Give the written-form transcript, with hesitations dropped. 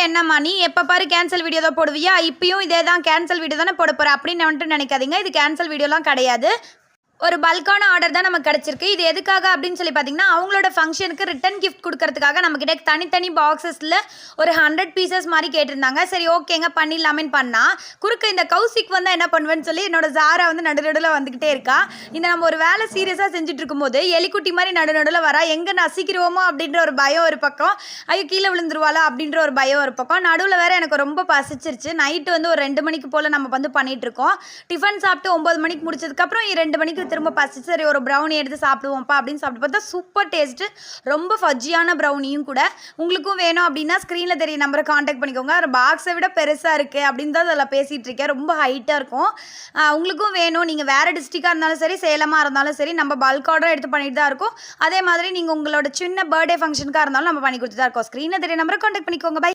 என்னம்மா நீ எப்போ பாரு கேன்சல் வீடியோ தான் போடுவியா? இப்பயும் இதே தான் கேன்சல் வீடியோ தானே போட போற அப்படின்னு வந்துட்டு நினைக்காதீங்க. இது கேன்சல் வீடியோலாம் கிடையாது. ஒரு பல்கான ஆர்டர் தான் நமக்கு கிடச்சிருக்கு. இது எதுக்காக அப்படின்னு சொல்லி பார்த்தீங்கன்னா, அவங்களோட ஃபங்க்ஷனுக்கு ரிட்டர்ன் கிஃப்ட் கொடுக்கறதுக்காக நம்மக்கிட்ட தனித்தனி பாக்ஸஸில் ஒரு 100 பீசஸ் மாதிரி கேட்டிருந்தாங்க. சரி ஓகேங்க பண்ணிடலாமேன்னு பண்ணால், குறுக்க இந்த கௌசிக் வந்தால் என்ன பண்ணுவேன்னு சொல்லி என்னோட ஜாரா வந்து நடுநடுவில் வந்துக்கிட்டே இருக்கா. இந்த நம்ம ஒரு வேலை சீரியஸாக செஞ்சுட்டு இருக்கும்போது எலிக்குட்டி மாதிரி நடுநடுவில் வரா. எங்கே நசிக்கிறோமோ அப்படின்ற ஒரு பயம் ஒரு பக்கம், ஐயோ கீழே விழுந்துருவாளா அப்படின்ற ஒரு பயம் ஒரு பக்கம். நடுவில் வேறு எனக்கு ரொம்ப பசிச்சிருச்சு. நைட்டு வந்து ஒரு 2 மணிக்கு போல் நம்ம வந்து பண்ணிகிட்ருக்கோம். டிஃபன் சாப்பிட்டு 9 மணிக்கு முடிச்சதுக்கப்புறம் 2 மணிக்கு திரும்ப பசிச்சு சரி ஒரு ப்ரௌனி எடுத்து சாப்பிடுவோம்ப்பா அப்படின்னு சாப்பிட்டு பார்த்தா சூப்பர் டேஸ்ட்டு, ரொம்ப ஃபஜ்ஜியான ப்ரௌனியும் கூட. உங்களுக்கும் வேணும் அப்படின்னா ஸ்க்ரீனில் தெரிய நம்பரை காண்டாக்ட் பண்ணிக்கோங்க. ஒரு பாக்ஸை விட பெருசாக இருக்குது அப்படின்னு தான் அதில் பேசிகிட்டு இருக்கேன். ரொம்ப ஹைட்டாக இருக்கும். உங்களுக்கும் வேணும், நீங்கள் வேறு டிஸ்ட்ரிக்டாக இருந்தாலும் சரி சேலமாக இருந்தாலும் சரி நம்ம பல்க் ஆர்டர் எடுத்து பண்ணிட்டு தான் இருக்கோம். அதே மாதிரி நீங்கள் உங்களோட சின்ன பர்த்டே ஃபங்க்ஷனுக்காக இருந்தாலும் நம்ம பண்ணி கொடுத்து தான் இருக்கோம். ஸ்க்ரீனில் தெரிய நம்பரை காண்டாக்ட் பண்ணிக்கோங்க. பை.